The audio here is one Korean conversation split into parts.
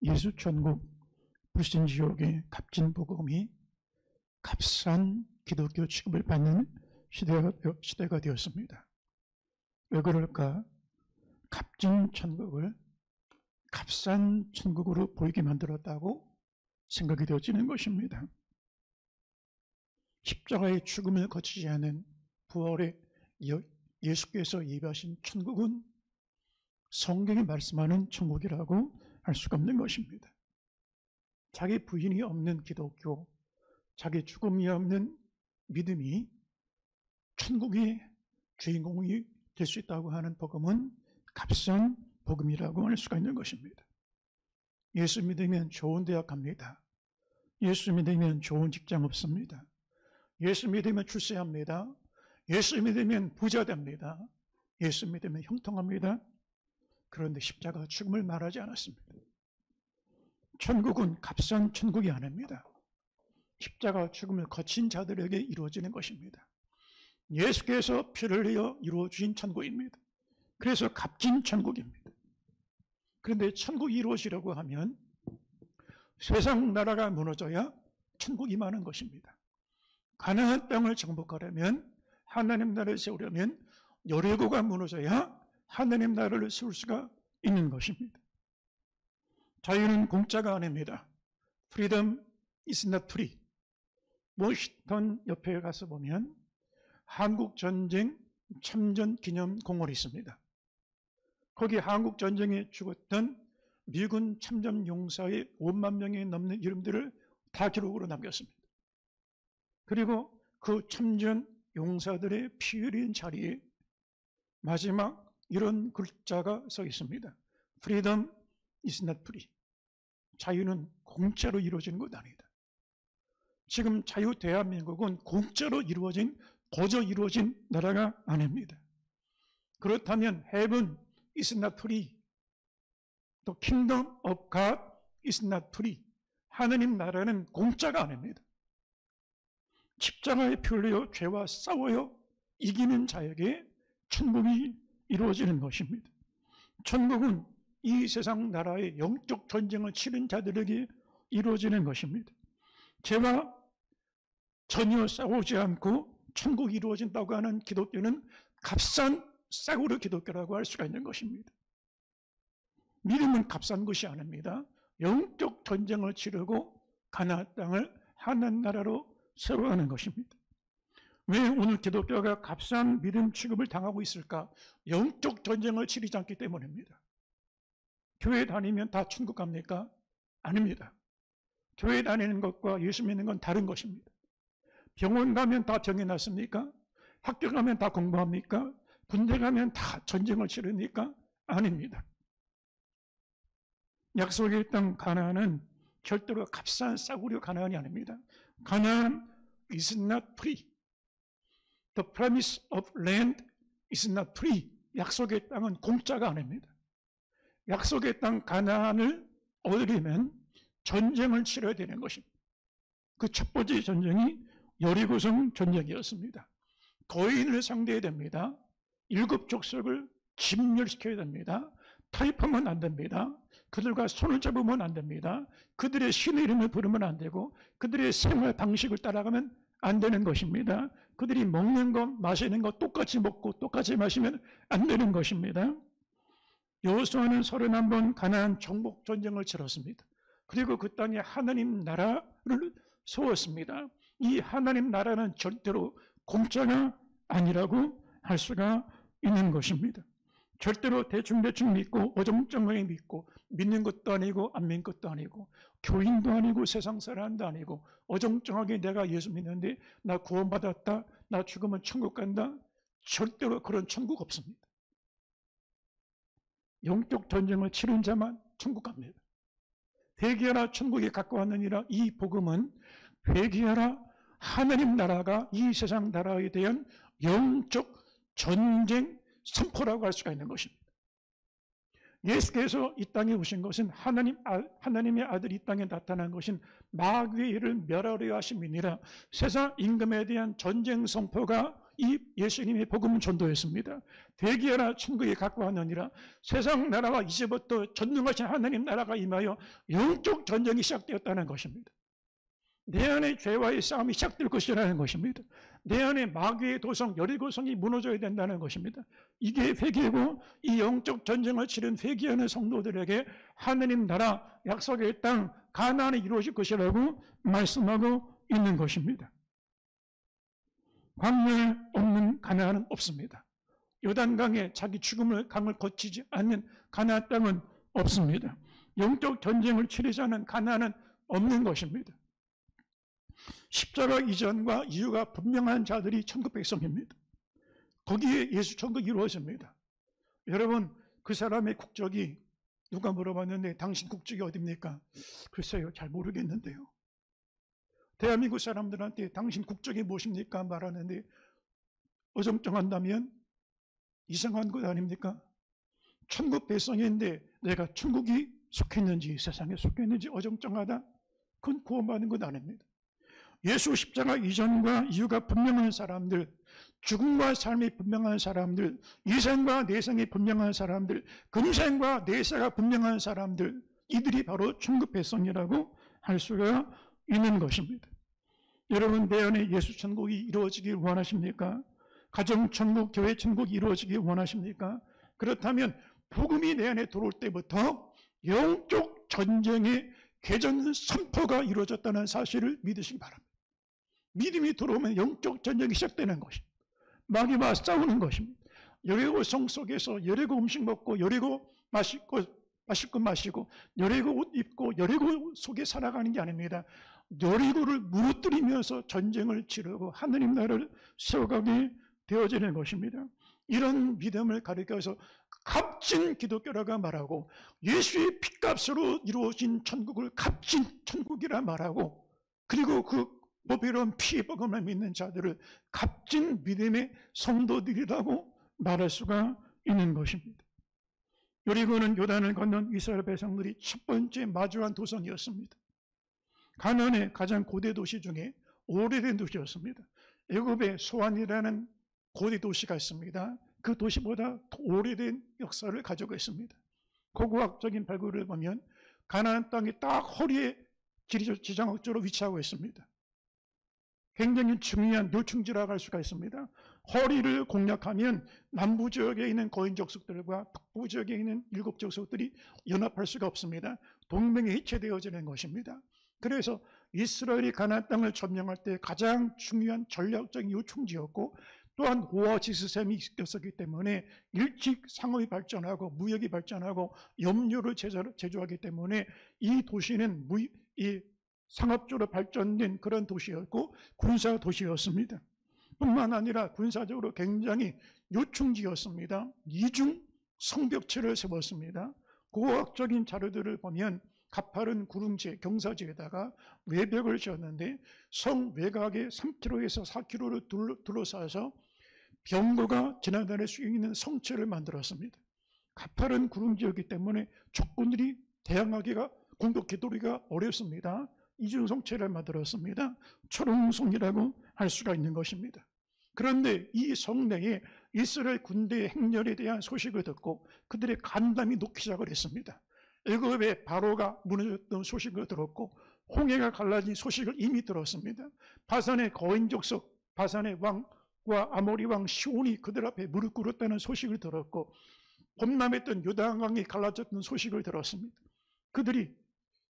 예수 천국, 불신 지옥의 값진 복음이 값싼 기독교 취급을 받는 시대가 되었습니다. 왜 그럴까? 값진 천국을 값싼 천국으로 보이게 만들었다고 생각이 되어지는 것입니다. 십자가의 죽음을 거치지 않은 부활의 예수께서 예비하신 천국은 성경이 말씀하는 천국이라고 할 수가 없는 것입니다. 자기 부인이 없는 기독교, 자기 죽음이 없는 믿음이 천국의 주인공이 될 수 있다고 하는 복음은 값싼 복음이라고 할 수가 있는 것입니다. 예수 믿으면 좋은 대학 갑니다. 예수 믿으면 좋은 직장 없습니다. 예수 믿으면 출세합니다. 예수 믿으면 부자 됩니다. 예수 믿으면 형통합니다. 그런데 십자가 죽음을 말하지 않았습니다. 천국은 값싼 천국이 아닙니다. 십자가 죽음을 거친 자들에게 이루어지는 것입니다. 예수께서 피를 흘려 이루어진 천국입니다. 그래서 값진 천국입니다. 그런데 천국이 이루어지려고 하면 세상 나라가 무너져야 천국이 임하는 것입니다. 가나안 땅을 정복하려면, 하나님 나라를 세우려면 여리고가 무너져야 하나님 나라를 세울 수가 있는 것입니다. 자유는 공짜가 아닙니다. Freedom is not free. 워싱턴 옆에 가서 보면 한국전쟁 참전 기념 공원이 있습니다. 거기 한국전쟁에 죽었던 미군 참전 용사의 5만 명이 넘는 이름들을 다 기록으로 남겼습니다. 그리고 그 참전 용사들의 피 흘린 자리에 마지막 이런 글자가 써 있습니다. Freedom is not free. 자유는 공짜로 이루어지는 것 아니다. 지금 자유 대한민국은 공짜로 이루어진, 거저 이루어진 나라가 아닙니다. 그렇다면 Heaven is not free. 또 Kingdom of God is not free. 하느님 나라는 공짜가 아닙니다. 십자가에 피 흘려 죄와 싸워요 이기는 자에게 천국이 이루어지는 것입니다. 천국은 이 세상 나라의 영적 전쟁을 치른 자들에게 이루어지는 것입니다. 죄와 전혀 싸우지 않고 천국이 이루어진다고 하는 기독교는 값싼 싸구려 기독교라고 할 수가 있는 것입니다. 믿음은 값싼 것이 아닙니다. 영적 전쟁을 치르고 가나안 땅을 하나님 나라로 세워가는 것입니다. 왜 오늘 기독교가 값싼 믿음 취급을 당하고 있을까? 영적 전쟁을 치르지 않기 때문입니다. 교회 다니면 다 천국 갑니까? 아닙니다. 교회 다니는 것과 예수 믿는 건 다른 것입니다. 병원 가면 다 병이 났습니까? 학교 가면 다 공부합니까? 군대 가면 다 전쟁을 치르니까? 아닙니다. 약속의 땅 가나안은 절대로 값싼 싸구려 가나안이 아닙니다. 가나안 is not free. The promise of land is not free. 약속의 땅은 공짜가 아닙니다. 약속의 땅 가나안을 얻으려면 전쟁을 치러야 되는 것입니다. 그 첫 번째 전쟁이 여리고성 전쟁이었습니다. 거인을 상대해야 됩니다. 7족속을 진멸시켜야 됩니다. 타협하면 안 됩니다. 그들과 손을 잡으면 안 됩니다. 그들의 신의 이름을 부르면 안 되고 그들의 생활 방식을 따라가면 안 되는 것입니다. 그들이 먹는 것, 마시는 것 똑같이 먹고 똑같이 마시면 안 되는 것입니다. 여호수아는 31번 가나안 정복 전쟁을 치렀습니다. 그리고 그 땅에 하나님 나라를 세웠습니다. 이 하나님 나라는 절대로 공짜가 아니라고 할 수가 있는 것입니다. 절대로 대충대충 믿고 어정쩡하게 믿고 믿는 것도 아니고 안 믿는 것도 아니고 교인도 아니고 세상 사람도 아니고 어정쩡하게 내가 예수 믿는데 나 구원받았다, 나 죽으면 천국 간다. 절대로 그런 천국 없습니다. 영적 전쟁을 치른 자만 천국 갑니다. 회개하라 천국에 가까웠느니라. 이 복음은 회개하라 하나님 나라가 이 세상 나라에 대한 영적 전쟁 선포라고 할 수가 있는 것입니다. 예수께서 이 땅에 오신 것은 하나님의 아들이 이 땅에 나타난 것은 마귀의 일을 멸하려 하심이니라. 세상 임금에 대한 전쟁 선포가 이 예수님의 복음 전도였습니다. 대기하라 천국에 갖고 왔느니라. 세상 나라가 이제부터 전능하신 하나님 나라가 임하여 영적 전쟁이 시작되었다는 것입니다. 내 안에 죄와의 싸움이 시작될 것이라는 것입니다. 내 안에 마귀의 도성 여리고성이 무너져야 된다는 것입니다. 이게 회개고, 이 영적 전쟁을 치른 회개하는 성도들에게 하나님 나라 약속의 땅 가나안이 이루어질 것이라고 말씀하고 있는 것입니다. 광야에 없는 가나안은 없습니다. 요단강에 자기 죽음을 강을 거치지 않는 가나안 땅은 없습니다. 영적 전쟁을 치르지 않은 가나안은 없는 것입니다. 십자가 이전과 이후가 분명한 자들이 천국 백성입니다. 거기에 예수 천국이 이루어집니다. 여러분, 그 사람의 국적이 누가 물어봤는데 당신 국적이 어디입니까? 글쎄요, 잘 모르겠는데요. 대한민국 사람들한테 당신 국적이 무엇입니까? 말하는데 어정쩡한다면 이상한 것 아닙니까? 천국 백성인데 내가 천국이 속했는지 세상에 속했는지 어정쩡하다? 그건 구원받는 것 아닙니다. 예수 십자가 이전과 이후가 분명한 사람들, 죽음과 삶이 분명한 사람들, 이생과 내생이 분명한 사람들, 금생과 내세가 분명한 사람들, 이들이 바로 천국 백성이라고 할 수가 있는 것입니다. 여러분, 내 안에 예수 천국이 이루어지길 원하십니까? 가정 천국, 교회 천국이 이루어지길 원하십니까? 그렇다면 복음이 내 안에 들어올 때부터 영적 전쟁의 개전 선포가 이루어졌다는 사실을 믿으시기 바랍니다. 믿음이 들어오면 영적 전쟁이 시작되는 것입니다. 마귀와 싸우는 것입니다. 여리고 성 속에서 여리고 음식 먹고 여리고 마실 것 마시고 여리고 옷 입고 여리고 속에 살아가는 게 아닙니다. 여리고를 무너뜨리면서 전쟁을 치르고 하느님 나라를 세워가게 되어지는 것입니다. 이런 믿음을 가리켜서 값진 기독교라고 말하고, 예수의 핏값으로 이루어진 천국을 값진 천국이라 말하고, 그리고 그 보배로운 피의 복음을 믿는 자들을 값진 믿음의 성도들이라고 말할 수가 있는 것입니다. 여리고는 요단을 건넌 이스라엘 백성들이 첫 번째 마주한 도성이었습니다. 가나안의 가장 고대 도시 중에 오래된 도시였습니다. 애굽에 소안이라는 고대 도시가 있습니다. 그 도시보다 더 오래된 역사를 가지고 있습니다. 고고학적인 발굴을 보면 가나안 땅이 딱 허리에 지정학적으로 위치하고 있습니다. 굉장히 중요한 요충지라고 할 수가 있습니다. 허리를 공략하면 남부 지역에 있는 거인 족속들과 북부 지역에 있는 일곱 족속들이 연합할 수가 없습니다. 동맹이 해체되어지는 것입니다. 그래서 이스라엘이 가나안 땅을 점령할 때 가장 중요한 전략적인 요충지였고, 또한 오아시스샘이 있었기 때문에 일찍 상업이 발전하고 무역이 발전하고 염료를 제조하기 때문에 이 도시는 상업적으로 발전된 그런 도시였고 군사 도시였습니다. 뿐만 아니라 군사적으로 굉장히 요충지였습니다. 이중 성벽체를 세웠습니다. 고고학적인 자료들을 보면 가파른 구릉지, 경사지에다가 외벽을 지었는데 성 외곽에 3km에서 4km를 둘러싸서 병거가 지나다닐 수 있는 성체를 만들었습니다. 가파른 구릉지였기 때문에 적군들이 대항하기가, 공격해도리가 어렵습니다. 이중성체를 만들었습니다. 초롱성이라고 할 수가 있는 것입니다. 그런데 이 성내에 이스라엘 군대의 행렬에 대한 소식을 듣고 그들의 간담이 녹기 시작을 했습니다. 애굽의 바로가 무너졌던 소식을 들었고 홍해가 갈라진 소식을 이미 들었습니다. 바산의 거인 족속 바산의 왕과 아모리 왕 시온이 그들 앞에 무릎 꿇었다는 소식을 들었고, 범람했던 요단강이 갈라졌던 소식을 들었습니다. 그들이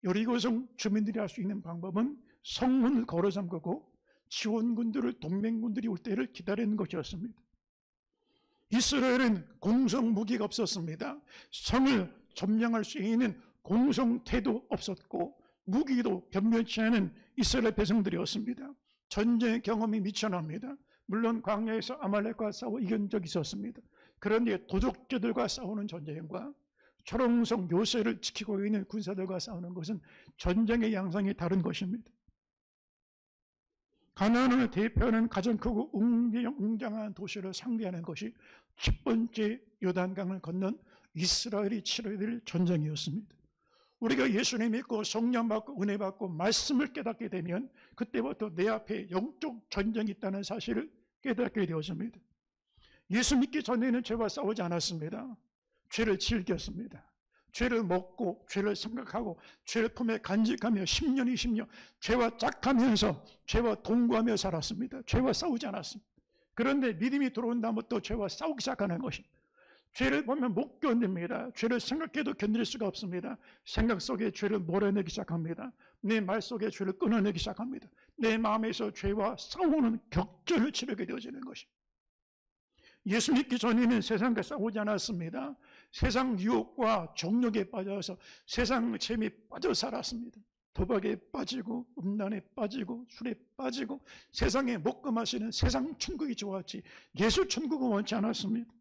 여리고성 주민들이 할 수 있는 방법은 성문을 걸어 잠그고 지원군들을, 동맹군들이 올 때를 기다리는 것이었습니다. 이스라엘은 공성 무기가 없었습니다. 성을 점령할 수 있는 공성태도 없었고 무기도 변변치 않은 이스라엘 백성들이었습니다. 전쟁 경험이 미천합니다. 물론 광야에서 아말렉과 싸워 이긴 적이 있었습니다. 그런데 도적자들과 싸우는 전쟁과 초롱성 요새를 지키고 있는 군사들과 싸우는 것은 전쟁의 양상이 다른 것입니다. 가나안을 대표하는 가장 크고 웅장한 도시를 상대하는 것이 첫 번째 요단강을 건넌 이스라엘이 치러야 될 전쟁이었습니다. 우리가 예수님 믿고 성령 받고 은혜 받고 말씀을 깨닫게 되면 그때부터 내 앞에 영적 전쟁이 있다는 사실을 깨닫게 되어집니다. 예수 믿기 전에는 죄와 싸우지 않았습니다. 죄를 즐겼습니다. 죄를 먹고 죄를 생각하고 죄를 품에 간직하며 10년, 20년 죄와 짝하면서 죄와 동거하며 살았습니다. 죄와 싸우지 않았습니다. 그런데 믿음이 들어온 다음부터 죄와 싸우기 시작하는 것입니다. 죄를 보면 못 견딥니다. 죄를 생각해도 견딜 수가 없습니다. 생각 속에 죄를 몰아내기 시작합니다. 내 말 속에 죄를 끊어내기 시작합니다. 내 마음에서 죄와 싸우는 격전을 치르게 되어지는 것입니다. 예수 믿기 전에는 세상과 싸우지 않았습니다. 세상 유혹과 정욕에 빠져서 세상 재미에 빠져 살았습니다. 도박에 빠지고 음란에 빠지고 술에 빠지고 세상에 먹고 마시는 세상 천국이 좋았지 예수 천국은 원치 않았습니다.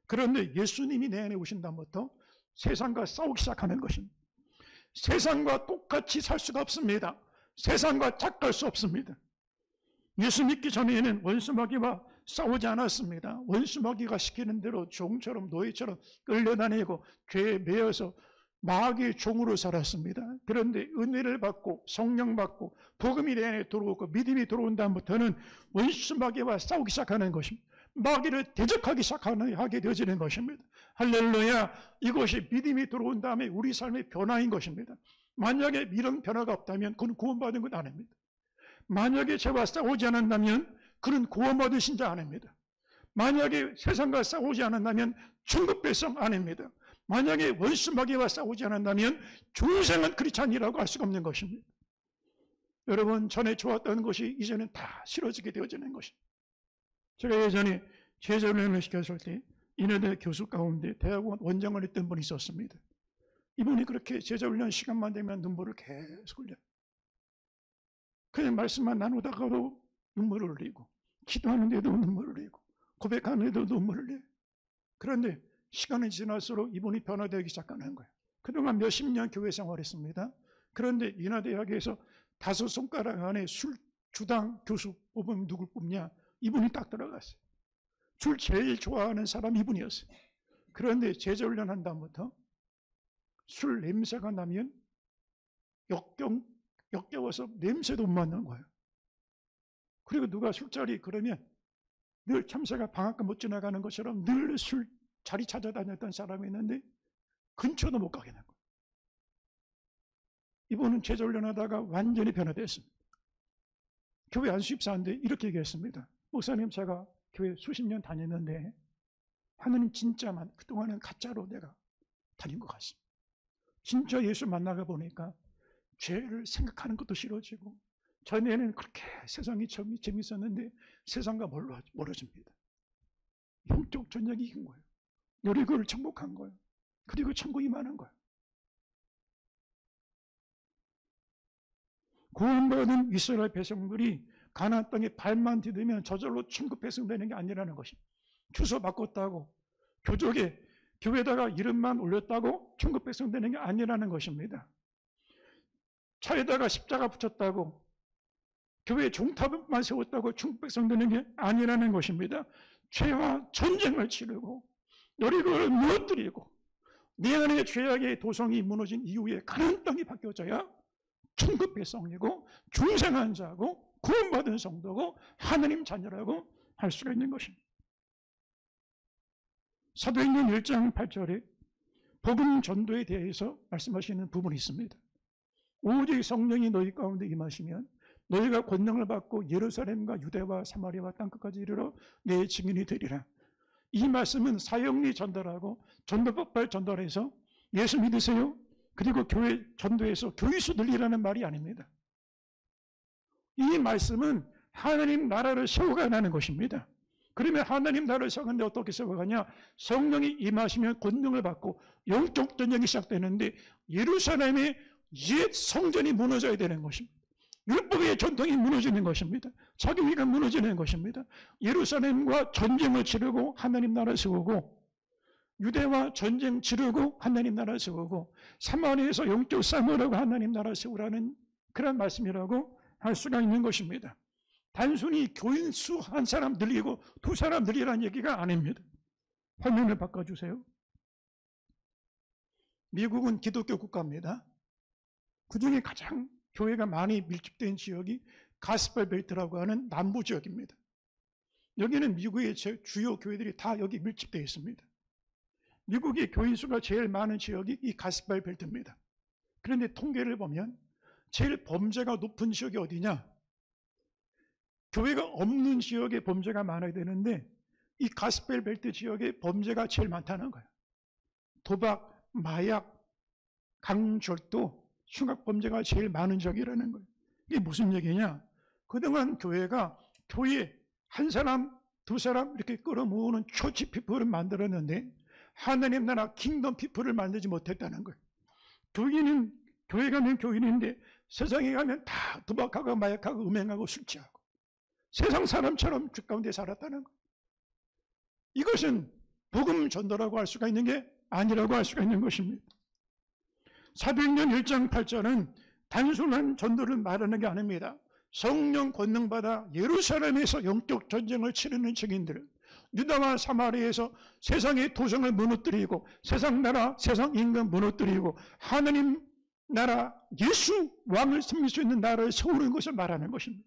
그런데 예수님이 내 안에 오신 다음부터 세상과 싸우기 시작하는 것입니다. 세상과 똑같이 살 수가 없습니다. 세상과 짝갈 수 없습니다. 예수 믿기 전에는 원수마귀와 싸우지 않았습니다. 원수마귀가 시키는 대로 종처럼 노예처럼 끌려다니고 죄에 매여서 마귀의 종으로 살았습니다. 그런데 은혜를 받고 성령 받고 복음이 내 안에 들어오고 믿음이 들어온 다음부터는 원수마귀와 싸우기 시작하는 것입니다. 마귀를 대적하기 시작하게 되어지는 것입니다. 할렐루야. 이것이 믿음이 들어온 다음에 우리 삶의 변화인 것입니다. 만약에 이런 변화가 없다면 그건 구원받은 것 아닙니다. 만약에 죄와 싸우지 않았다면 그는 구원받은 신자 아닙니다. 만약에 세상과 싸우지 않았다면 천국 백성 아닙니다. 만약에 원수마귀와 싸우지 않았다면 중생은 크리스찬이라고 할 수가 없는 것입니다. 여러분, 전에 좋았던 것이 이제는 다 싫어지게 되어지는 것입니다. 제가 예전에 제자훈련을 시켰을 때 인하대 교수 가운데 대학원 원장을 했던 분이 있었습니다. 이분이 그렇게 제자훈련 시간만 되면 눈물을 계속 흘려요. 그냥 말씀만 나누다가도 눈물을 흘리고 기도하는데도 눈물을 흘리고 고백하는데도 눈물을 흘려요. 그런데 시간이 지날수록 이분이 변화되기 시작하는 거예요. 그동안 몇십 년 교회 생활했습니다. 그런데 인하대학에서 5손가락 안에 술 주당 교수 뽑으면 누굴 뽑냐? 이분이 딱 들어갔어요. 술 제일 좋아하는 사람 이분이었어요. 그런데 제자훈련한 다음부터 술 냄새가 나면 역겨워서 냄새도 못 맡는 거예요. 그리고 누가 술자리 그러면 늘 참새가 방앗간 못 지나가는 것처럼 늘 술 자리 찾아다녔던 사람이 있는데 근처도 못 가게 된 거예요. 이분은 제자훈련하다가 완전히 변화됐습니다. 교회 안수집사인데 이렇게 얘기했습니다. 목사님, 제가 교회 수십 년 다녔는데 하나님 진짜만 그동안은 가짜로 내가 다닌 것 같습니다. 진짜 예수 만나가 보니까 죄를 생각하는 것도 싫어지고 전에는 그렇게 세상이 재밌었는데 세상과 멀어집니다. 영적 전쟁이 이긴 거예요. 여리고를 정복한 거예요. 그리고 천국이 많은 거예요. 구원받은 이스라엘 백성들이 가나안 땅에 발만 디디면 저절로 천국 백성 되는 게 아니라는 것입니다. 주소 바꿨다고 교족에 교회에다가 이름만 올렸다고 천국 백성 되는 게 아니라는 것입니다. 차에다가 십자가 붙였다고 교회 종탑만 세웠다고 천국 백성 되는 게 아니라는 것입니다. 죄와 전쟁을 치르고 여리고를 무너뜨리고 내 안에 죄악의 도성이 무너진 이후에 가나안 땅이 바뀌어져야 천국 백성이고 중생한 자고 구원받은 성도고 하나님 자녀라고 할 수가 있는 것입니다. 사도행전 1장 8절에 복음 전도에 대해서 말씀하시는 부분이 있습니다. 오직 성령이 너희 가운데 임하시면 너희가 권능을 받고 예루살렘과 유대와 사마리아와 땅끝까지 이르러 내 증인이 되리라. 이 말씀은 사형리 전달하고 전도법발 전달해서 예수 믿으세요. 그리고 교회 전도해서 교회수 늘리라는 말이 아닙니다. 이 말씀은 하나님 나라를 세워가는 것입니다. 그러면 하나님 나라를 세워가는데 어떻게 세워가냐? 성령이 임하시면 권능을 받고 영적 전쟁이 시작되는데 예루살렘의 옛 성전이 무너져야 되는 것입니다. 율법의 전통이 무너지는 것입니다. 자기위가 무너지는 것입니다. 예루살렘과 전쟁을 치르고 하나님 나라를 세우고 유대와 전쟁 치르고 하나님 나라를 세우고 사마리아에서 영적 싸움을 하고 하나님 나라를 세우라는 그런 말씀이라고 할 수가 있는 것입니다. 단순히 교인 수 한 사람 늘리고 두 사람 늘리라는 얘기가 아닙니다. 화면을 바꿔주세요. 미국은 기독교 국가입니다. 그중에 가장 교회가 많이 밀집된 지역이 가스펠 벨트라고 하는 남부 지역입니다. 여기는 미국의 주요 교회들이 다 여기 밀집되어 있습니다. 미국의 교인 수가 제일 많은 지역이 이 가스펠 벨트입니다. 그런데 통계를 보면 제일 범죄가 높은 지역이 어디냐? 교회가 없는 지역에 범죄가 많아야 되는데 이 가스펠 벨트 지역에 범죄가 제일 많다는 거예요. 도박, 마약, 강절도, 흉악범죄가 제일 많은 지역이라는 거예요. 이게 무슨 얘기냐? 그동안 교회가 교회 한 사람, 두 사람 이렇게 끌어모으는 초치 피플을 만들었는데 하나님 나라 킹덤 피플을 만들지 못했다는 거예요. 교회 가면 교인인데 세상에 가면 다 도박하고 마약하고 음행하고 술 취하고 세상 사람처럼 주 가운데 살았다는 거예요. 이것은 복음 전도라고 할 수가 있는 게 아니라고 할 수가 있는 것입니다. 사도행전 1장 8절은 단순한 전도를 말하는 게 아닙니다. 성령 권능받아 예루살렘에서 영적 전쟁을 치르는 증인들은 유다와 사마리아에서 세상의 도성을 무너뜨리고 세상 나라, 세상 임금 무너뜨리고 하나님 나라, 예수 왕을 섬길 수 있는 나라를 세우는 것을 말하는 것입니다.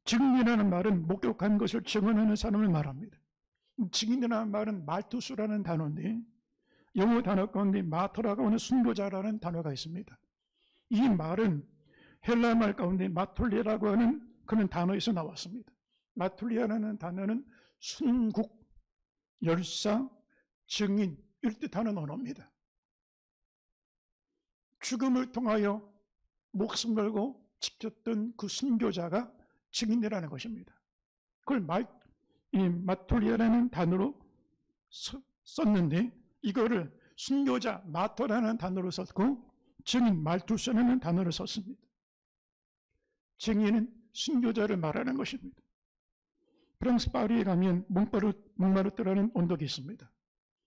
증인이라는 말은 목격한 것을 증언하는 사람을 말합니다. 증인이라는 말은 말투스라는 단어인데 영어 단어 가운데 마토라고 하는 순교자라는 단어가 있습니다. 이 말은 헬라 말 가운데 마툴리라고 하는 그런 단어에서 나왔습니다. 마툴리아라는 단어는 순국, 열사, 증인 이를 뜻하는 언어입니다. 죽음을 통하여 목숨 걸고 지켰던 그 순교자가 증인이라는 것입니다. 그걸 이 마툴리아라는 단어로 썼는데 이거를 순교자 마토라는 단어로 썼고 증인 말투스라는 단어를 썼습니다. 증인은 순교자를 말하는 것입니다. 프랑스 파리에 가면 몽마르트라는 언덕이 있습니다.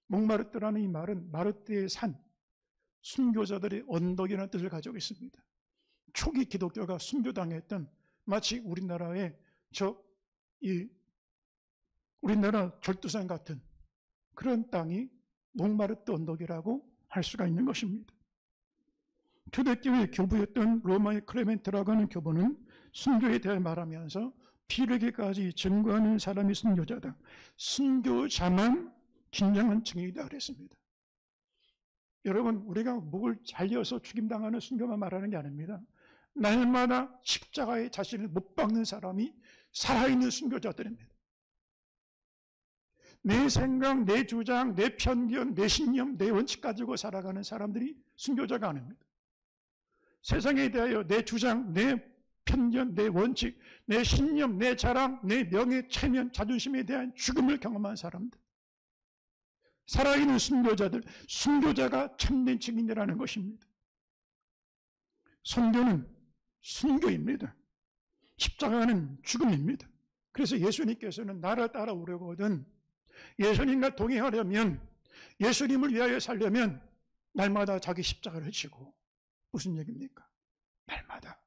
몽마르트라는 이 말은 마르트의 산, 순교자들의 언덕이라는 뜻을 가지고 있습니다. 초기 기독교가 순교당했던 마치 우리나라의 우리나라 절두산 같은 그런 땅이 몽마르트 언덕이라고 할 수가 있는 것입니다. 초대교회 교부였던 로마의 클레멘트라고 하는 교부는 순교에 대해 말하면서 피르기까지 증거하는 사람이 순교자다. 순교자만 진정한 증인이다 그랬습니다. 여러분, 우리가 목을 잘려서 죽임당하는 순교만 말하는 게 아닙니다. 날마다 십자가에 자신을 못 박는 사람이 살아있는 순교자들입니다. 내 생각, 내 주장, 내 편견, 내 신념, 내 원칙 가지고 살아가는 사람들이 순교자가 아닙니다. 세상에 대하여 내 주장, 내 편견, 내 원칙, 내 신념, 내 자랑, 내 명예, 체면, 자존심에 대한 죽음을 경험한 사람들. 살아있는 순교자들, 순교자가 참된 증인이라는 것입니다. 선교는 순교입니다. 십자가는 죽음입니다. 그래서 예수님께서는 나를 따라오려거든 예수님과 동행하려면 예수님을 위하여 살려면 날마다 자기 십자가를 지고 무슨 얘기입니까? 날마다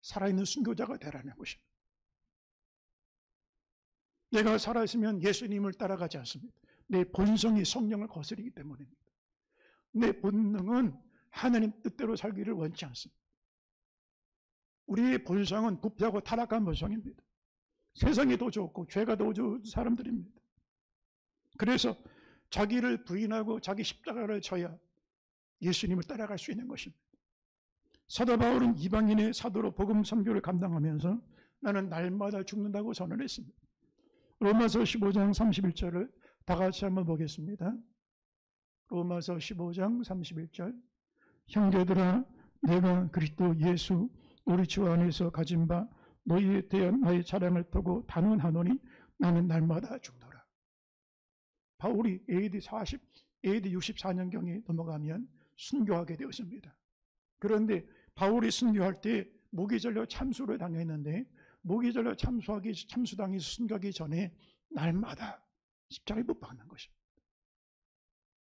살아있는 순교자가 되라는 것입니다. 내가 살아있으면 예수님을 따라가지 않습니다. 내 본성이 성령을 거스르기 때문입니다. 내 본능은 하나님 뜻대로 살기를 원치 않습니다. 우리의 본성은 부패하고 타락한 본성입니다. 세상이 더 좋고 죄가 더 좋은 사람들입니다. 그래서 자기를 부인하고 자기 십자가를 져야 예수님을 따라갈 수 있는 것입니다. 사도 바울은 이방인의 사도로 복음 선교를 감당하면서 나는 날마다 죽는다고 선언했습니다. 로마서 15장 31절을 다 같이 한번 보겠습니다. 로마서 15장 31절 형제들아 내가 그리스도 예수 우리 주 안에서 가진 바 너희에 대한 나의 자랑을 보고 단언하노니 나는 날마다 죽노라. 바울이 AD 64년경에 넘어가면 순교하게 되었습니다. 그런데 바울이 순교할 때 무기절려 참수를 당했는데 무기절려 참수당해서 순교하기 전에 날마다 십자가에 못 박는 것입니다.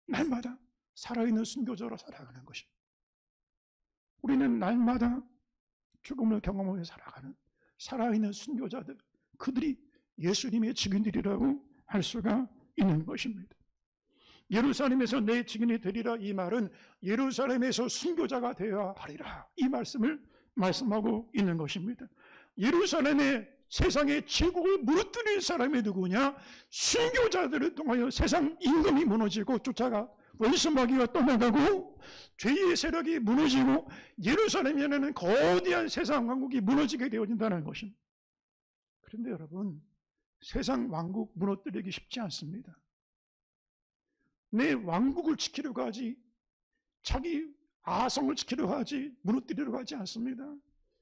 날마다 살아있는 순교자로 살아가는 것입니다. 우리는 날마다 죽음을 경험하며 살아가는 살아있는 순교자들, 그들이 예수님의 증인들이라고 할 수가 있는 것입니다. 예루살렘에서 내 증인이 되리라 이 말은 예루살렘에서 순교자가 되어야 하리라 이 말씀을 말씀하고 있는 것입니다. 예루살렘의 세상의 제국을 무너뜨린 사람이 누구냐? 순교자들을 통하여 세상 임금이 무너지고 쫓아가 원수마귀가 떠나가고 죄의 세력이 무너지고 예루살렘에는 거대한 세상 왕국이 무너지게 되어진다는 것입니다. 그런데 여러분, 세상 왕국 무너뜨리기 쉽지 않습니다. 내 왕국을 지키려고 하지, 자기 아성을 지키려고 하지, 무너뜨리려고 하지 않습니다.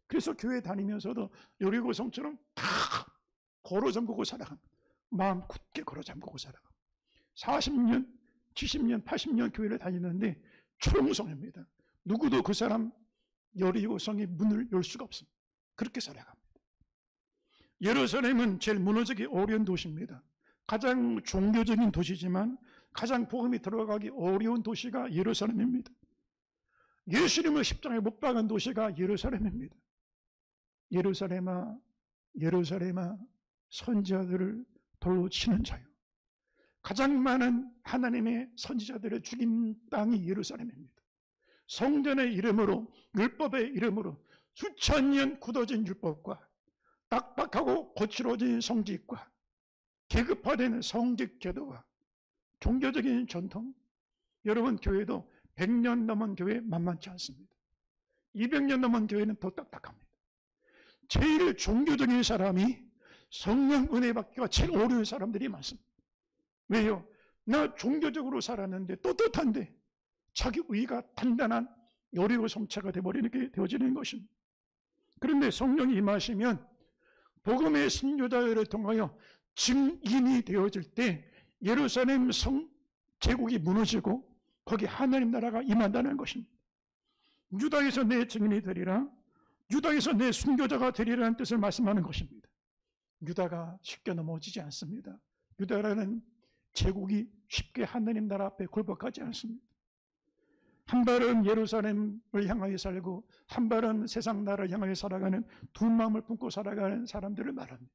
그래서 교회 다니면서도 여리고성처럼 다 걸어 잠그고 살아갑니다. 마음 굳게 걸어 잠그고 살아갑니다. 40년, 70년, 80년 교회를 다니는데 초롱성입니다. 누구도 그 사람 여리고성의 문을 열 수가 없습니다. 그렇게 살아갑니다. 예루살렘은 제일 무너지기 어려운 도시입니다. 가장 종교적인 도시지만 가장 복음이 들어가기 어려운 도시가 예루살렘입니다. 예수님을 십자가에 못 박은 도시가 예루살렘입니다. 예루살렘아, 예루살렘아, 선지자들을 돌로 치는 자요. 가장 많은 하나님의 선지자들을 죽인 땅이 예루살렘입니다. 성전의 이름으로, 율법의 이름으로 수천 년 굳어진 율법과 빡빡하고 거칠어진 성직과 계급화된 성직 제도와 종교적인 전통, 여러분 교회도 100년 넘은 교회 만만치 않습니다. 200년 넘은 교회는 더 딱딱합니다. 제일 종교적인 사람이 성령 은혜 받기가 제일 어려운 사람들이 많습니다. 왜요? 나 종교적으로 살았는데 떳떳한데 자기 의가 단단한 여리고 성체가 되어버리게 되어지는 것입니다. 그런데 성령이 임하시면 복음의 순교자를 통하여 증인이 되어질 때 예루살렘 성 제국이 무너지고 거기 하나님 나라가 임한다는 것입니다. 유다에서 내 증인이 되리라, 유다에서 내 순교자가 되리라는 뜻을 말씀하는 것입니다. 유다가 쉽게 넘어지지 않습니다. 유다라는 제국이 쉽게 하나님 나라 앞에 굴복하지 않습니다. 한 발은 예루살렘을 향하여 살고 한 발은 세상 나라를 향하여 살아가는 두 마음을 품고 살아가는 사람들을 말합니다.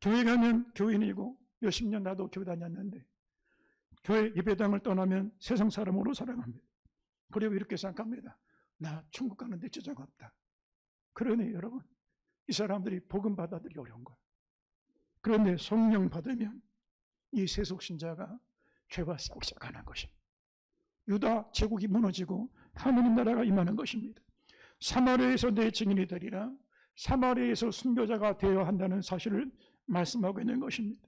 교회 가면 교인이고 몇십 년 나도 교회 다녔는데 교회 예배당을 떠나면 세상 사람으로 살아갑니다. 그리고 이렇게 생각합니다. 나 천국 가는데 지장 없다. 그러네 여러분, 이 사람들이 복음 받아들이기 어려운 거예요. 그런데 성령 받으면 이 세속신자가 죄와 싸우기 시작하는 것입니다. 유다 제국이 무너지고 하나님 나라가 임하는 것입니다. 사마리아에서 내 증인이 되리라, 사마리아에서 순교자가 되어야 한다는 사실을 말씀하고 있는 것입니다.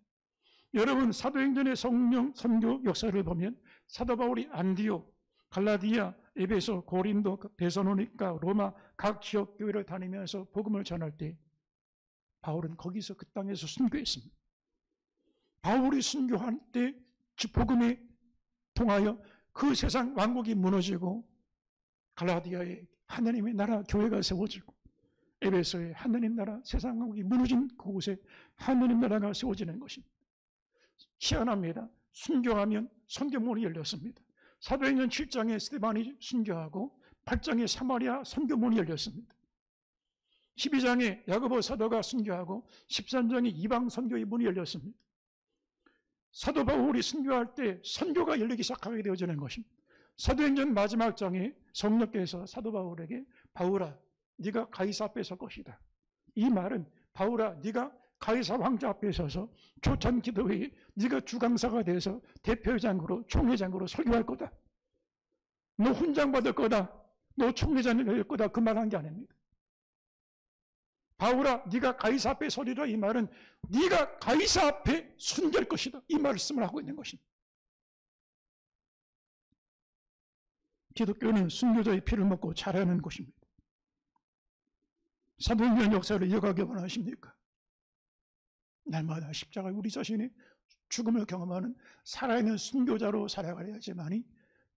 여러분, 사도행전의 성령 선교 역사를 보면 사도 바울이 안디옥, 갈라디아, 에베소, 고린도, 데살로니가, 로마 각 지역 교회를 다니면서 복음을 전할 때 바울은 거기서 그 땅에서 순교했습니다. 바울이 순교할 때 복음에 통하여 그 세상 왕국이 무너지고 갈라디아에 하나님의 나라 교회가 세워지고 에베소에 하나님 나라 세상 왕국이 무너진 그곳에 하나님 나라가 세워지는 것입니다. 희한합니다. 순교하면 선교문이 열렸습니다. 사도행전 7장에 스데반이 순교하고 8장에 사마리아 선교문이 열렸습니다. 12장에 야고보 사도가 순교하고 13장에 이방 선교의 문이 열렸습니다. 사도 바울이 순교할 때 선교가 열리기 시작하게 되어지는 것입니다. 사도행전 마지막 장에 성령께서 사도 바울에게 바울아, 네가 가이사 앞에 설 것이다. 이 말은 바울아, 네가 가이사 왕자 앞에 서서 초청 기도회에 네가 주강사가 돼서 대표장으로 총회장으로 설교할 거다. 너 훈장 받을 거다. 너 총회장이 될 거다. 그 말 한 게 아닙니다. 바울아, 네가 가이사 앞에 서리라. 이 말은 네가 가이사 앞에 순교할 것이다. 이 말씀을 하고 있는 것입니다. 기독교는 순교자의 피를 먹고 자라는 곳입니다. 사도행전 역사를 이어가기 원하십니까? 날마다 십자가에 우리 자신이 죽음을 경험하는 살아있는 순교자로 살아가야지만이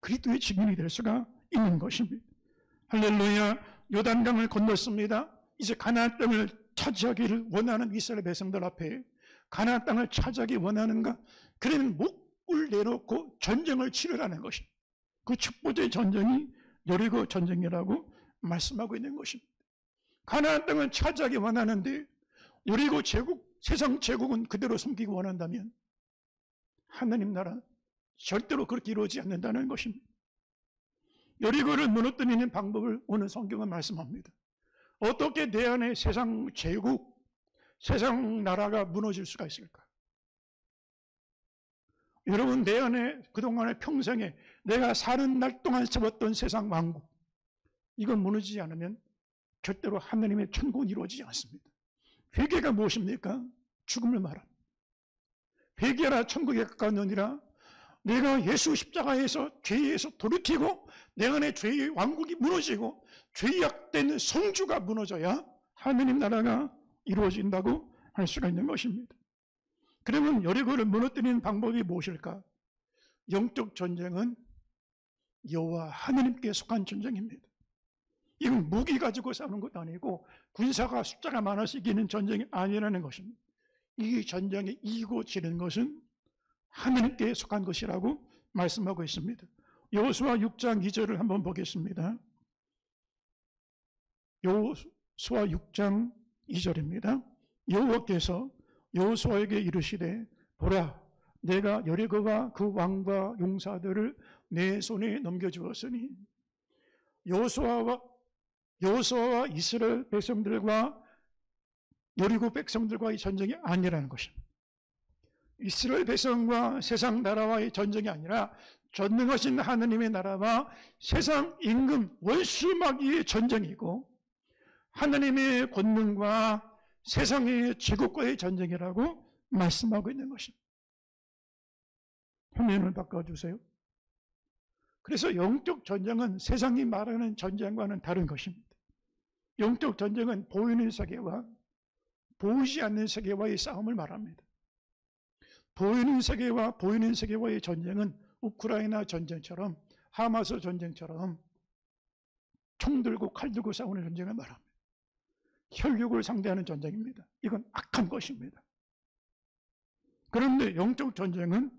그리스도의 증인이 될 수가 있는 것입니다. 할렐루야. 요단강을 건넜습니다. 이제 가나안 땅을 차지하기를 원하는 이스라엘 백성들 앞에 가나안 땅을 차지하기 원하는가? 그러면 목을 내놓고 전쟁을 치르라는 것입니다. 그 첫 번째 전쟁이 여리고 전쟁이라고 말씀하고 있는 것입니다. 가나안 땅을 차지하기 원하는데 여리고 제국, 세상 제국은 그대로 섬기기 원한다면 하나님 나라 절대로 그렇게 이루어지지 않는다는 것입니다. 여리고를 무너뜨리는 방법을 오늘 성경은 말씀합니다. 어떻게 내 안에 세상 제국, 세상 나라가 무너질 수가 있을까? 여러분, 내 안에 그동안의 평생에 내가 사는 날 동안 세웠던 세상 왕국, 이건 무너지지 않으면 절대로 하나님의 천국은 이루어지지 않습니다. 회개가 무엇입니까? 죽음을 말합니다. 회개하라 천국에 가까우느니라. 내가 예수 십자가에서 죄에서 돌이키고 내 안에 죄의 왕국이 무너지고 죄악된 성주가 무너져야 하나님 나라가 이루어진다고 할 수가 있는 것입니다. 그러면 여리고를 무너뜨리는 방법이 무엇일까? 영적 전쟁은 여호와 하나님께 속한 전쟁입니다. 이건 무기 가지고 싸우는 것도 아니고 군사가 숫자가 많아서 이기는 전쟁이 아니라는 것입니다. 이 전쟁에 이기고 지는 것은 하나님께 속한 것이라고 말씀하고 있습니다. 여호수아 6장 2절을 한번 보겠습니다. 여호수아 6장 2절입니다. 여호와께서 여호수아에게 이르시되 보라, 내가 여리고와 그 왕과 용사들을 내 손에 넘겨주었으니. 여호수아와 이스라엘 백성들과 여리고 백성들과의 전쟁이 아니라는 것입니다. 이스라엘 백성과 세상 나라와의 전쟁이 아니라 전능하신 하나님의 나라와 세상 임금 원수마귀의 전쟁이고 하나님의 권능과 세상의 제국과의 전쟁이라고 말씀하고 있는 것입니다. 화면을 바꿔주세요. 그래서 영적 전쟁은 세상이 말하는 전쟁과는 다른 것입니다. 영적 전쟁은 보이는 세계와 보이지 않는 세계와의 싸움을 말합니다. 보이는 세계와 보이는 세계와의 전쟁은 우크라이나 전쟁처럼 하마스 전쟁처럼 총 들고 칼 들고 싸우는 전쟁을 말합니다. 혈육을 상대하는 전쟁입니다. 이건 악한 것입니다. 그런데 영적 전쟁은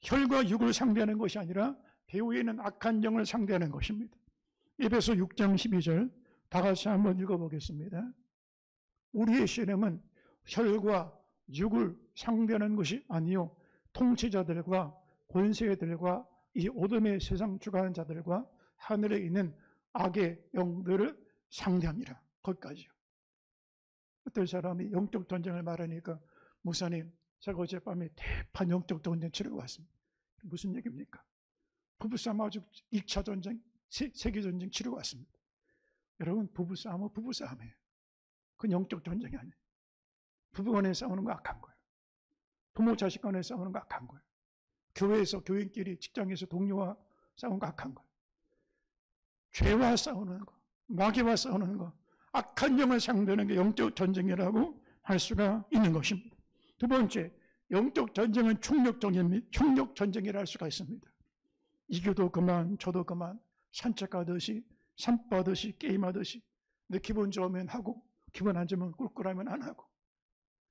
혈과 육을 상대하는 것이 아니라 배후에 있는 악한 영을 상대하는 것입니다. 에베소 6장 12절 다 같이 한번 읽어보겠습니다. 우리의 씨름은 혈과 육을 상대하는 것이 아니요 통치자들과 권세들과 이 어둠의 세상 주관하는 자들과 하늘에 있는 악의 영들을 상대합니다. 거기까지요. 어떤 사람이 영적 전쟁을 말하니까 목사님, 제가 어젯밤에 대판 영적 전쟁 치르고 왔습니다. 무슨 얘기입니까? 부부싸움 아주 2차 전쟁, 세계전쟁 치르고 왔습니다. 여러분, 부부싸움은 부부싸움이에요. 그건 영적 전쟁이 아니에요. 부부간에 싸우는 거 악한 거예요. 부모 자식 간에 싸우는 거 악한 거예요. 교회에서 교인끼리 직장에서 동료와 싸우는 거 악한 거예요. 죄와 싸우는 거, 마귀와 싸우는 거, 악한 영을 상대하는 게 영적 전쟁이라고 할 수가 있는 것입니다. 두 번째, 영적 전쟁은 총력 전쟁이라 할 수가 있습니다. 이겨도 그만, 저도 그만, 산책하듯이, 산바듯이, 게임하듯이, 내 기분 좋으면 하고, 기분 안 좋으면 꿀꿀하면 안 하고,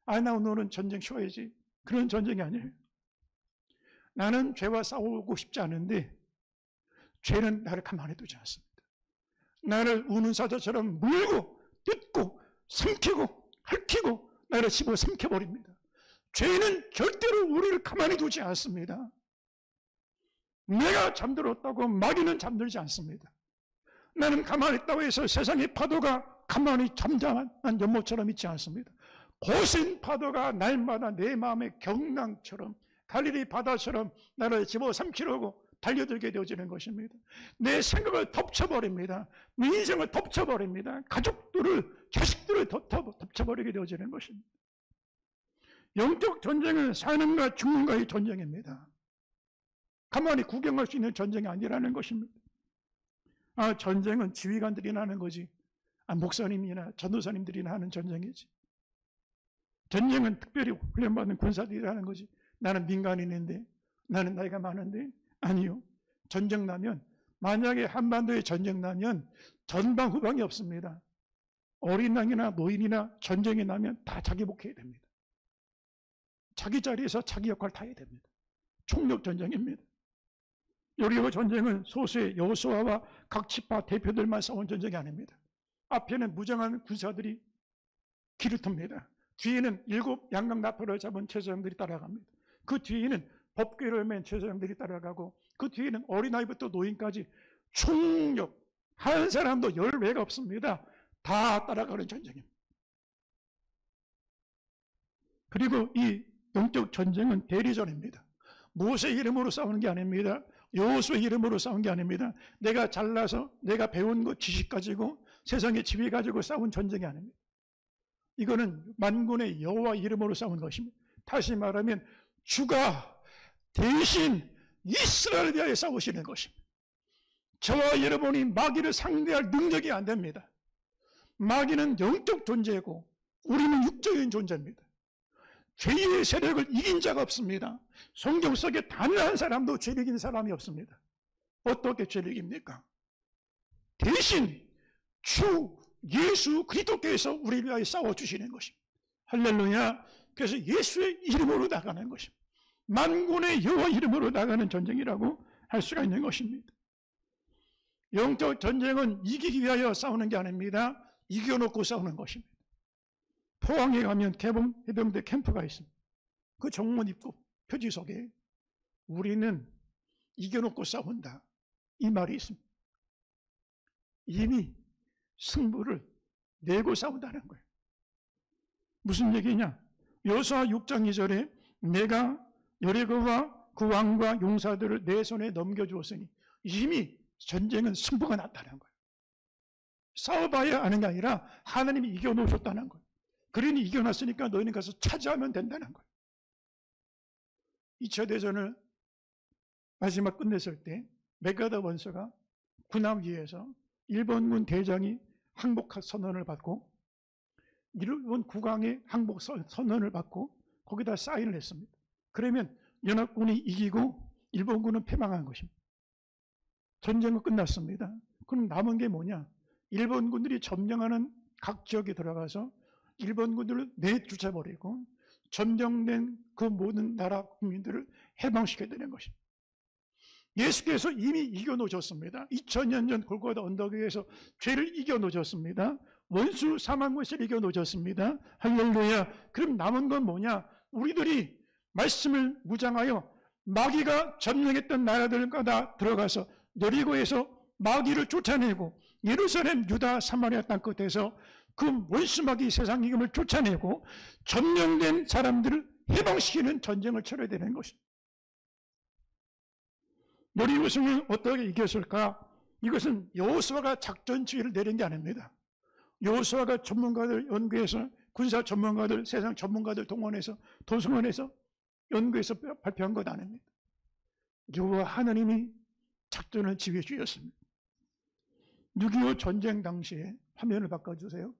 나 오늘은 전쟁 쉬어야지. 그런 전쟁이 아니에요. 나는 죄와 싸우고 싶지 않은데 죄는 나를 가만히 두지 않습니다. 나를 우는 사자처럼 물고 뜯고 삼키고 핥히고 나를 집어 삼켜버립니다. 죄는 절대로 우리를 가만히 두지 않습니다. 내가 잠들었다고 마귀는 잠들지 않습니다. 나는 가만히 있다고 해서 세상의 파도가 가만히 잠잠한 연못처럼 있지 않습니다. 거센 파도가 날마다 내 마음의 경랑처럼 갈릴리 바다처럼 나를 집어삼키려고 달려들게 되어지는 것입니다. 내 생각을 덮쳐버립니다. 내 인생을 덮쳐버립니다. 가족들을, 자식들을 덮쳐버리게 되어지는 것입니다. 영적 전쟁은 사는가 죽는가의 전쟁입니다. 가만히 구경할 수 있는 전쟁이 아니라는 것입니다. 전쟁은 지휘관들이나 하는 거지. 목사님이나 전도사님들이나 하는 전쟁이지. 전쟁은 특별히 훈련받은 군사들이 하는 거지. 나는 민간인인데, 나는 나이가 많은데. 아니요. 전쟁 나면, 만약에 한반도에 전쟁 나면 전방 후방이 없습니다. 어린 양이나 노인이나 전쟁이 나면 다 자기 복해야 됩니다. 자기 자리에서 자기 역할 다 해야 됩니다. 총력 전쟁입니다. 여리고 전쟁은 소수의 여호수아와 각 지파 대표들만 싸운 전쟁이 아닙니다. 앞에는 무장한 군사들이 길을 틉니다. 뒤에는 7 양각 나팔을 잡은 제사장들이 따라갑니다. 그 뒤에는 법궤를 맨 제사장들이 따라가고 그 뒤에는 어린아이부터 노인까지 총력, 한 사람도 열외가 없습니다. 다 따라가는 전쟁입니다. 그리고 이 영적 전쟁은 대리전입니다. 모세 이름으로 싸우는 게 아닙니다. 여호수아 이름으로 싸운 게 아닙니다. 내가 잘나서 내가 배운 거 지식 가지고 세상의 지위 가지고 싸운 전쟁이 아닙니다. 이거는 만군의 여호와 이름으로 싸운 것입니다. 다시 말하면 주가 대신 이스라엘을 위하여 싸우시는 것입니다. 저와 여러분이 마귀를 상대할 능력이 안 됩니다. 마귀는 영적 존재고 우리는 육적인 존재입니다. 죄의 세력을 이긴 자가 없습니다. 성경 속에 단 한 사람도 죄를 이긴 사람이 없습니다. 어떻게 죄를 이깁니까? 대신 주 예수 그리스도께서 우리를 위하여 싸워주시는 것입니다. 할렐루야. 그래서 예수의 이름으로 나가는 것입니다. 만군의 여호와 이름으로 나가는 전쟁이라고 할 수가 있는 것입니다. 영적 전쟁은 이기기 위하여 싸우는 게 아닙니다. 이겨놓고 싸우는 것입니다. 포항에 가면 개봉 해병대 캠프가 있습니다. 그 정문 입구 표지 속에 우리는 이겨놓고 싸운다 이 말이 있습니다. 이미 승부를 내고 싸운다는 거예요. 무슨 얘기냐? 여호수아 6장 2절에 내가 여리고와 그 왕과 용사들을 내 손에 넘겨주었으니 이미 전쟁은 승부가 났다는 거예요. 싸워봐야 아는 게 아니라 하나님이 이겨놓으셨다는 거예요. 그러니 이겨놨으니까 너희는 가서 차지하면 된다는 거예요. 2차 대전을 마지막 끝냈을 때 메가다 원수가 군함 위에서 일본군 대장이 항복 선언을 받고 일본 국왕의 항복 선언을 받고 거기다 사인을 했습니다. 그러면 연합군이 이기고 일본군은 패망한 것입니다. 전쟁은 끝났습니다. 그럼 남은 게 뭐냐? 일본군들이 점령하는 각 지역에 들어가서 일본군들을 내쫓아버리고 점령된 그 모든 나라 국민들을 해방시켜야 되는 것입니다. 예수께서 이미 이겨놓으셨습니다. 2000년 전 골고다 언덕 위에서 죄를 이겨놓으셨습니다. 원수 사망 권세를 이겨놓으셨습니다. 할렐루야. 그럼 남은 건 뭐냐? 우리들이 말씀을 무장하여 마귀가 점령했던 나라들마다 들어가서 여리고에서 마귀를 쫓아내고 예루살렘, 유다, 사마리아 땅 끝에서 그 원수 마귀 세상 이금을 쫓아내고 점령된 사람들을 해방시키는 전쟁을 치러야 되는 것입니다. 여리고성을 어떻게 이겼을까? 이것은 여호수아가 작전 지휘를 내린 게 아닙니다. 여호수아가 전문가들 연구해서 군사 전문가들, 세상 전문가들 동원해서 도성원에서 연구해서 발표한 것 아닙니다. 여호와 하나님이 작전을 지휘해 주셨습니다. 6.25 전쟁 당시에 화면을 바꿔주세요.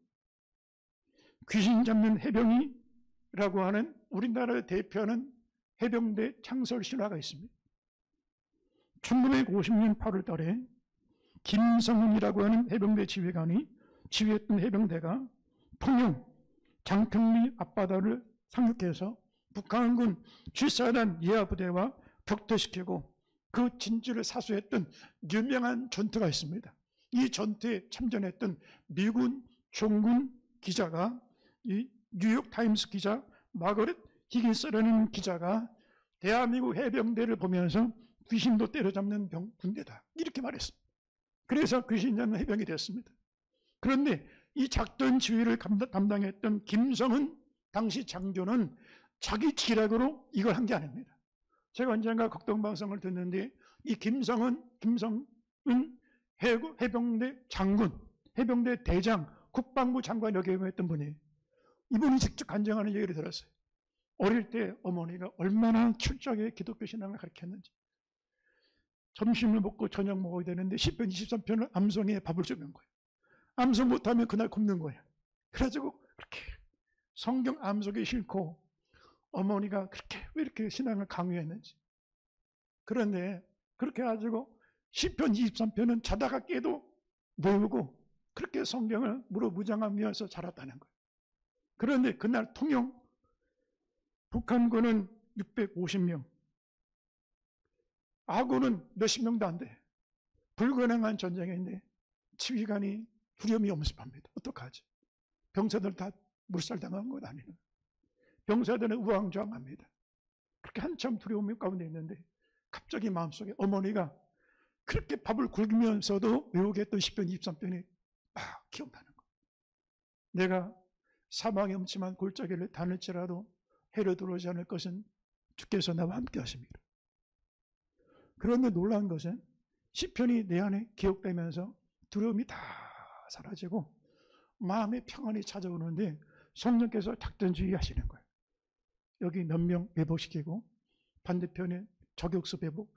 귀신 잡는 해병이라고 하는 우리나라를 대표하는 해병대 창설 신화가 있습니다. 1950년 8월 달에 김성훈이라고 하는 해병대 지휘관이 지휘했던 해병대가 통영 장평리 앞바다를 상륙해서 북한군 7사단 예하부대와 격퇴시키고 그 진지를 사수했던 유명한 전투가 있습니다. 이 전투에 참전했던 미군 종군 기자가 이 뉴욕타임스 기자 마거렛 히긴스라는 기자가 대한민국 해병대를 보면서 귀신도 때려잡는 군대다 이렇게 말했습니다. 그래서 귀신 잡는 해병이 됐습니다. 그런데 이 작전 지휘를 담당했던 김성은 당시 장교는 자기 지략으로 이걸 한 게 아닙니다. 제가 언젠가 극동방송을 듣는데 이 김성은 해병대 장군, 해병대 대장, 국방부 장관 역임했던 분이에요. 이분이 직접 간증하는 얘기를 들었어요. 어릴 때 어머니가 얼마나 철저하게 기독교 신앙을 가르쳤는지. 점심을 먹고 저녁 먹어야 되는데 10편 23편을 암송에 밥을 주는 거예요. 암송 못하면 그날 굶는 거예요. 그래가지고 그렇게 성경 암송이 싫고 어머니가 그렇게 왜 이렇게 신앙을 강요했는지. 그런데 그렇게 해가지고 10편 23편은 자다가 깨도 외우고 그렇게 성경을 무장하면서 자랐다는 거예요. 그런데 그날 통영 북한군은 650명, 아군은 몇십 명도 안 돼. 불가능한 전쟁인데 지휘관이 두려움이 엄습합니다. 어떡하지? 병사들 다 물살당한 것 아니에요. 병사들은 우왕좌왕합니다. 그렇게 한참 두려움 가운데 있는데 갑자기 마음속에 어머니가 그렇게 밥을 굶으면서도 외우게 했던 10편 23편이 막 기억나는 거예요. 내가 사망의 음침한 골짜기를 다닐지라도 해로 들어오지 않을 것은 주께서 나와 함께 하십니다. 그런데 놀라운 것은 시편이 내 안에 기억되면서 두려움이 다 사라지고 마음의 평안이 찾아오는데 성령께서 작전주의 하시는 거예요. 여기 몇 명 매복시키고 반대편에 저격수 매복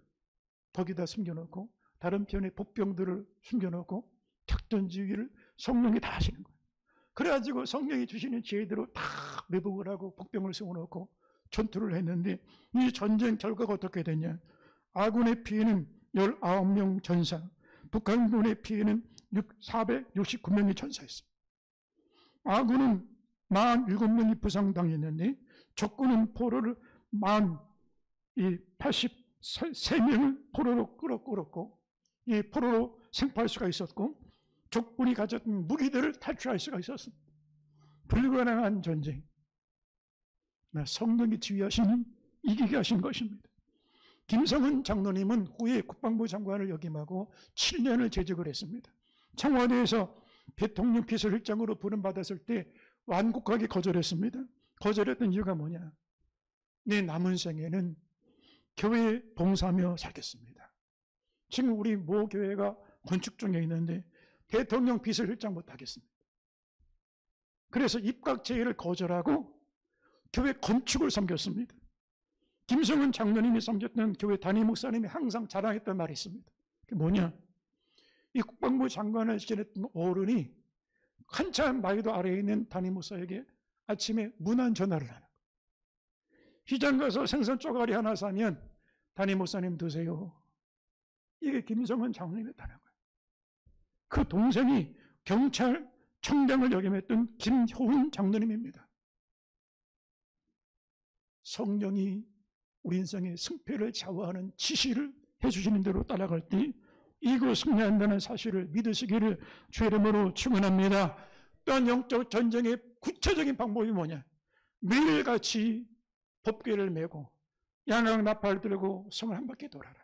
거기다 숨겨놓고 다른 편에 복병들을 숨겨놓고 작전주의를 성령이 다 하시는 거예요. 그래가지고 성령이 주시는 지혜대로 다 매복을 하고 복병을 세워놓고 전투를 했는데 이 전쟁 결과가 어떻게 되냐. 아군의 피해는 19명 전사, 북한군의 피해는 469명이 전사했습니다. 아군은 47명이 부상당했는데 적군은 포로를 83명을 포로로 끌었고 이 포로로 생포할 수가 있었고 적군이 가졌던 무기들을 탈취할 수가 있었습니다. 불가능한 전쟁. 성령이 지휘하시는 이기게 하신 것입니다. 김성은 장로님은 후에 국방부 장관을 역임하고 7년을 재직을 했습니다. 청와대에서 대통령 비서실장으로 부름받았을 때 완곡하게 거절했습니다. 거절했던 이유가 뭐냐? 내 남은 생에는 교회에 봉사하며 살겠습니다. 지금 우리 모 교회가 건축 중에 있는데 대통령 비서실장 못하겠습니다. 그래서 입각제의를 거절하고 교회 건축을 섬겼습니다. 김성은 장로님이 섬겼던 교회 담임 목사님이 항상 자랑했던 말이 있습니다. 그게 뭐냐? 이 국방부 장관을 지냈던 어른이 한참 나이도 아래에 있는 담임 목사에게 아침에 문안 전화를 하는 거예요. 시장 가서 생선 쪼가리 하나 사면 담임 목사님 드세요. 이게 김성은 장로님이었다는 거예요. 그 동생이 경찰청장을 역임했던 김효훈 장로님입니다. 성령이 우리 인생의 승패를 좌우하는 지시를 해주시는 대로 따라갈 때 이거 승리한다는 사실을 믿으시기를 주의 이름으로 축원합니다. 또한 영적 전쟁의 구체적인 방법이 뭐냐? 매일같이 법궤를 메고 양양 나팔 들고 성을 한 바퀴 돌아라.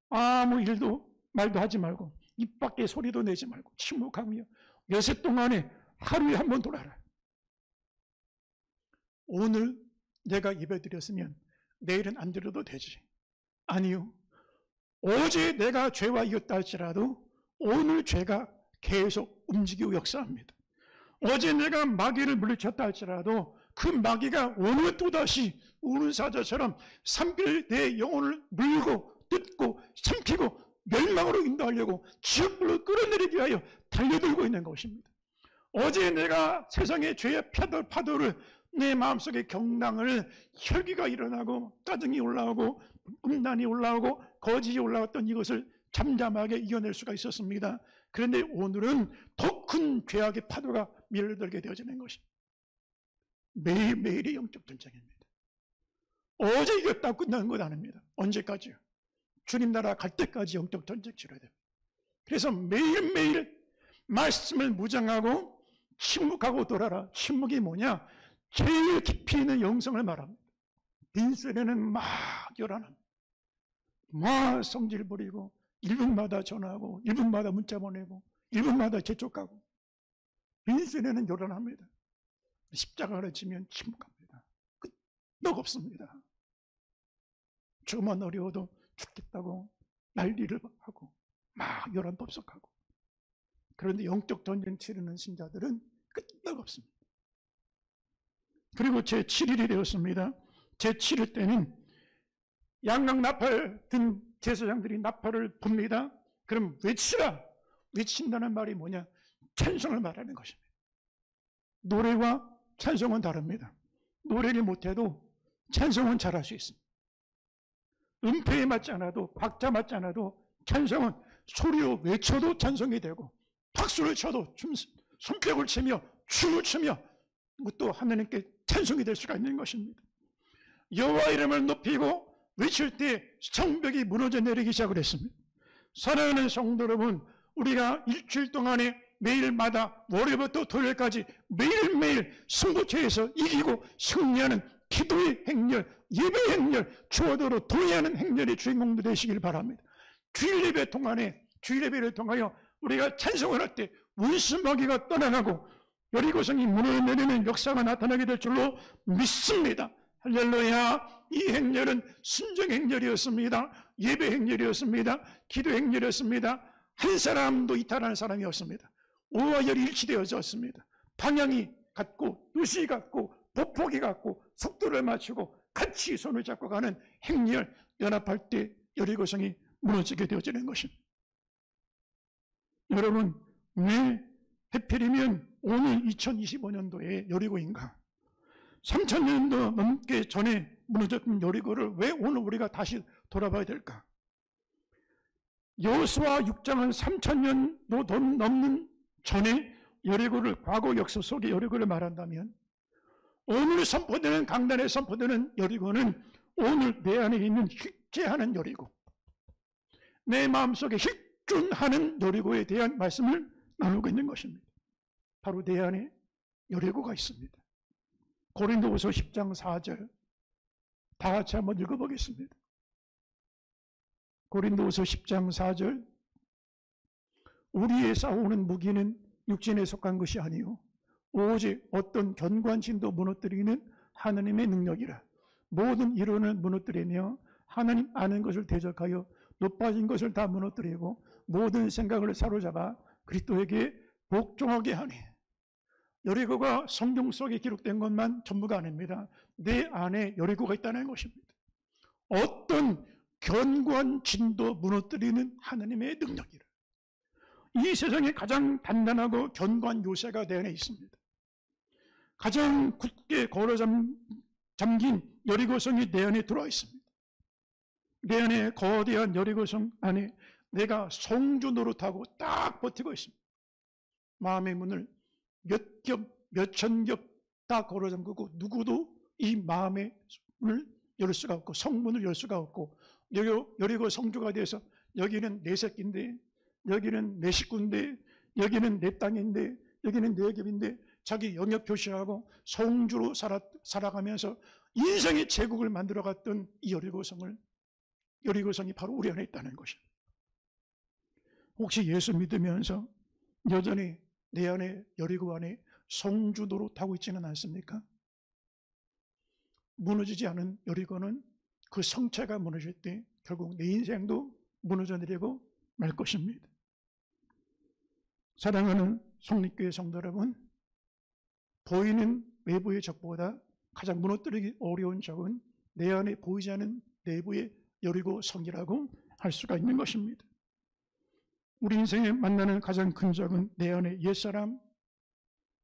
아무 일도 말도 하지 말고 입 밖에 소리도 내지 말고 침묵하며 여세 동안에 하루에 한 번 돌아라. 오늘 내가 예배드렸으면 내일은 안 드려도 되지. 아니요. 어제 내가 죄와 이겼다 할지라도 오늘 죄가 계속 움직이고 역사합니다. 어제 내가 마귀를 물리쳤다 할지라도 그 마귀가 오늘 또다시 우는 사자처럼 삼킬 내 영혼을 물고 뜯고 삼키고 멸망으로 인도하려고 지옥불로 끌어내리기 위하여 달려들고 있는 것입니다. 어제 내가 세상의 죄의 파도를 내 마음속의 경랑을 혈기가 일어나고 짜증이 올라오고 음란이 올라오고 거짓이 올라왔던 이것을 잠잠하게 이겨낼 수가 있었습니다. 그런데 오늘은 더 큰 죄악의 파도가 밀려들게 되어지는 것입니다. 매일매일이 영적 전쟁입니다. 어제 이겼다고 끝나는 것 아닙니다. 언제까지요? 주님 나라 갈 때까지 영적 전쟁 치러야 됩니다. 그래서 매일매일 말씀을 무장하고 침묵하고 돌아라. 침묵이 뭐냐? 제일 깊이 있는 영성을 말합니다. 빈수에는 막 요란합니다. 막 성질 부리고 1분마다 전화하고 1분마다 문자 보내고 1분마다 재촉하고 빈수에는 요란합니다. 십자가를 지면 침묵합니다. 끄떡 없습니다. 조금만 어려워도 죽겠다고 난리를 하고 막 요란법석하고. 그런데 영적 전쟁 치르는 신자들은 끄떡 없습니다. 그리고 제7일이 되었습니다. 제7일 때는 양각 나팔 든 제사장들이 나팔을 붑니다. 그럼 외치라. 외친다는 말이 뭐냐? 찬송을 말하는 것입니다. 노래와 찬송은 다릅니다. 노래를 못해도 찬송은 잘할 수 있습니다. 음패에 맞지 않아도 박자 맞지 않아도 찬송은 소리로 외쳐도 찬송이 되고 박수를 쳐도 손뼉을 치며 춤을 추며 또 하나님께 찬송이 될 수가 있는 것입니다. 여호와 이름을 높이고 외칠 때 성벽이 무너져 내리기 시작을 했습니다. 사랑하는 성도 여러분, 우리가 일주일 동안에 매일마다 월요일부터 토요일까지 매일매일 승부처에서 이기고 승리하는 기도의 행렬, 예배의 행렬, 주어도로 동의하는 행렬의 주인공들 되시길 바랍니다. 주일 예배를 통하여 우리가 찬송을 할 때 원수마귀가 떠나가고 여리고성이 무너내리는 역사가 나타나게 될 줄로 믿습니다. 할렐루야. 이 행렬은 순종 행렬이었습니다. 예배 행렬이었습니다. 기도 행렬이었습니다. 한 사람도 이탈하는 사람이 없습니다. 오와 열이 일치되어졌습니다. 방향이 같고 뜻이 같고 보폭이 같고 속도를 맞추고 같이 손을 잡고 가는 행렬, 연합할 때 여리고성이 무너지게 되어지는 것입니다. 여러분, 왜 하필이면 오늘 2025년도에 여리고인가? 3000년도 넘게 전에 무너졌던 여리고를 왜 오늘 우리가 다시 돌아봐야 될까? 여호수아 6장은 3000년도 넘는 전에 여리고를, 과거 역사 속의 여리고를 말한다면, 오늘 선포되는, 강단에 선포되는 여리고는 오늘 내 안에 있는 힐제하는 여리고, 내 마음속에 힐준하는 여리고에 대한 말씀을 나누고 있는 것입니다. 바로 내 안에 여리고가 있습니다. 고린도후서 10장 4절 다 같이 한번 읽어보겠습니다. 고린도후서 10장 4절, 우리의 싸우는 무기는 육신에 속한 것이 아니요 오직 어떤 견고한신도 무너뜨리는 하나님의 능력이라. 모든 이론을 무너뜨리며 하나님 아는 것을 대적하여 높아진 것을 다 무너뜨리고 모든 생각을 사로잡아 그리스도에게 복종하게 하니. 여리고가 성경 속에 기록된 것만 전부가 아닙니다. 내 안에 여리고가 있다는 것입니다. 어떤 견고한 진도 무너뜨리는 하나님의 능력이라. 이 세상에 가장 단단하고 견고한 요새가 내 안에 있습니다. 가장 굳게 걸어 잠긴 여리고성이 내 안에 들어와 있습니다. 내 안에 거대한 여리고성 안에 내가 성주 노릇하고 딱 버티고 있습니다. 마음의 문을 몇 겹, 몇 천 겹 다 걸어 잠그고 누구도 이 마음의 문을 열 수가 없고 성문을 열 수가 없고, 여리고 성주가 돼서 여기는 내 새끼인데, 여기는 내 식구인데, 여기는 내 땅인데, 여기는 내 겹인데 자기 영역 표시하고 성주로 살아가면서 인생의 제국을 만들어갔던 이 여리고성이 바로 우리 안에 있다는 것입니다. 혹시 예수 믿으면서 여전히 내 안에 여리고 안에 성주 노릇하고 있지는 않습니까? 무너지지 않은 여리고는 그 성체가 무너질 때 결국 내 인생도 무너져 내리고 말 것입니다. 사랑하는 성립교회 성도 여러분, 보이는 외부의 적보다 가장 무너뜨리기 어려운 적은 내 안에 보이지 않는 내부의 여리고 성이라고 할 수가 있는 것입니다. 우리 인생에 만나는 가장 큰 적은 내 안에 옛사람,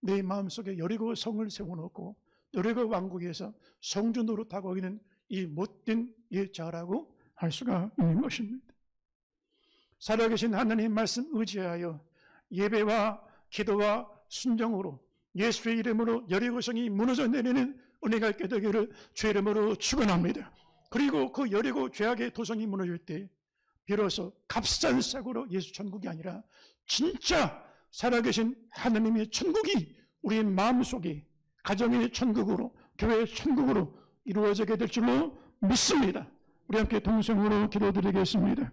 내 마음속에 여리고 성을 세워놓고 여리고 왕국에서 성주 노릇하고 있는 이 못된 옛자라고 할 수가 있는 것입니다. 살아계신 하나님 말씀 의지하여 예배와 기도와 순종으로 예수의 이름으로 여리고성이 무너져 내리는 은혜가 있게 되기를 주의 이름으로 축원합니다. 그리고 그 여리고 죄악의 도성이 무너질 때 비로소 값싼 싹으로 예수 천국이 아니라 진짜 살아계신 하나님의 천국이 우리의 마음속에 가정의 천국으로, 교회의 천국으로 이루어지게 될 줄로 믿습니다. 우리 함께 동성으로 기도드리겠습니다.